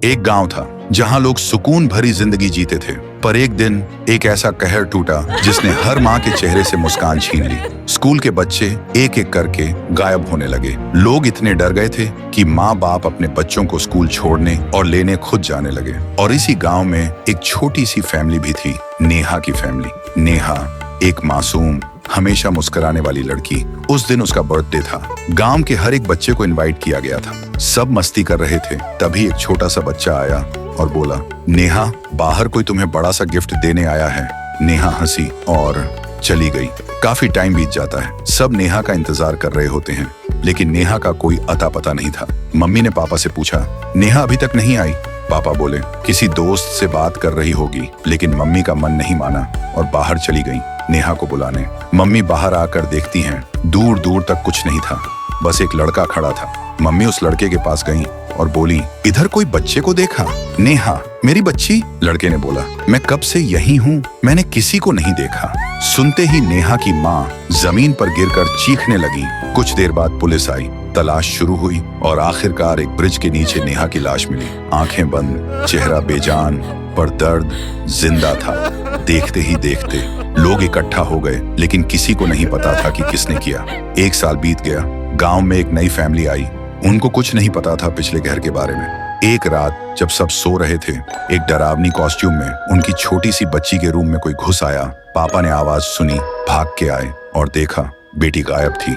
एक गांव था जहां लोग सुकून भरी जिंदगी जीते थे, पर एक दिन एक ऐसा कहर टूटा जिसने हर माँ के चेहरे से मुस्कान छीन ली। स्कूल के बच्चे एक एक करके गायब होने लगे। लोग इतने डर गए थे कि माँ बाप अपने बच्चों को स्कूल छोड़ने और लेने खुद जाने लगे। और इसी गांव में एक छोटी सी फैमिली भी थी, नेहा की फैमिली। नेहा एक मासूम, हमेशा मुस्कुराने वाली लड़की। उस दिन उसका बर्थडे था। गांव के हर एक बच्चे को इनवाइट किया गया था। सब मस्ती कर रहे थे। तभी एक छोटा सा बच्चा आया और बोला, नेहा, बाहर कोई तुम्हें बड़ा सा गिफ्ट देने आया है। नेहा हंसी और चली गई। काफी टाइम बीत जाता है। सब नेहा का इंतजार कर रहे होते हैं, लेकिन नेहा का कोई अता पता नहीं था। मम्मी ने पापा से पूछा, नेहा अभी तक नहीं आई? पापा बोले, किसी दोस्त से बात कर रही होगी। लेकिन मम्मी का मन नहीं माना और बाहर चली गई नेहा को बुलाने। मम्मी बाहर आकर देखती हैं, दूर दूर तक कुछ नहीं था, बस एक लड़का खड़ा था। मम्मी उस लड़के के पास गई और बोली, इधर कोई बच्चे को देखा? नेहा, मेरी बच्ची? लड़के ने बोला, मैं कब से यही हूँ, मैंने किसी को नहीं देखा। सुनते ही नेहा की माँ जमीन पर गिरकर चीखने लगी। कुछ देर बाद पुलिस आई, तलाश शुरू हुई और आखिरकार एक ब्रिज के नीचे नेहा की लाश मिली। आंखें बंद, चेहरा बेजान, पर दर्द जिंदा था। देखते ही देखते लोग इकट्ठा हो गए, लेकिन किसी को नहीं पता था कि किसने किया। एक साल बीत गया। गांव में एक नई फैमिली आई। उनको कुछ नहीं पता था पिछले घर के बारे में। एक रात जब सब सो रहे थे, एक डरावनी कॉस्ट्यूम में उनकी छोटी सी बच्ची के रूम में कोई घुस आया। पापा ने आवाज सुनी, भाग के आए और देखा बेटी गायब थी।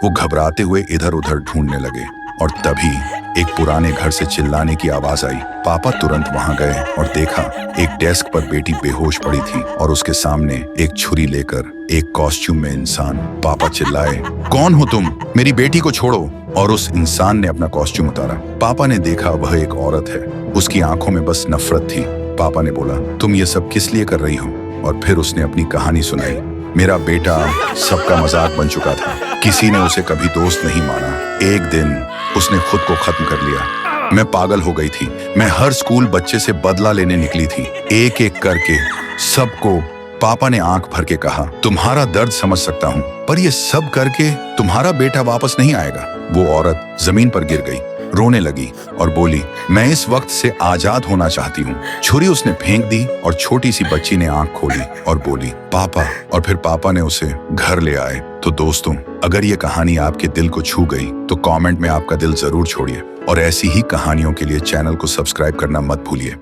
वो घबराते हुए इधर उधर ढूंढने लगे और तभी एक पुराने घर से चिल्लाने की आवाज आई। पापा तुरंत वहां गए और देखा एक डेस्क पर बेटी बेहोश पड़ी थी और उसके सामने एक छुरी लेकर एक कॉस्ट्यूम में इंसान। पापा चिल्लाए, कौन हो तुम? मेरी बेटी को छोड़ो। और उस इंसान ने अपना कॉस्ट्यूम उतारा। पापा ने देखा वह एक औरत है। उसकी आंखों में बस नफरत थी। पापा ने बोला, तुम ये सब किस लिए कर रही हो? और फिर उसने अपनी कहानी सुनाई। मेरा बेटा सबका मजाक बन चुका था। किसी ने उसे कभी दोस्त नहीं माना। एक दिन उसने खुद को खत्म कर लिया। मैं पागल हो गई थी। मैं हर स्कूल बच्चे से बदला लेने निकली थी, एक एक करके सबको। पापा ने आंख भर के कहा, तुम्हारा दर्द समझ सकता हूँ, पर ये सब करके तुम्हारा बेटा वापस नहीं आएगा। वो औरत जमीन पर गिर गई, रोने लगी और बोली, मैं इस वक्त से आजाद होना चाहती हूँ। छुरी उसने फेंक दी और छोटी सी बच्ची ने आंख खोली और बोली, पापा। और फिर पापा ने उसे घर ले आए। तो दोस्तों, अगर ये कहानी आपके दिल को छू गई तो कमेंट में आपका दिल जरूर छोड़िए और ऐसी ही कहानियों के लिए चैनल को सब्सक्राइब करना मत भूलिए।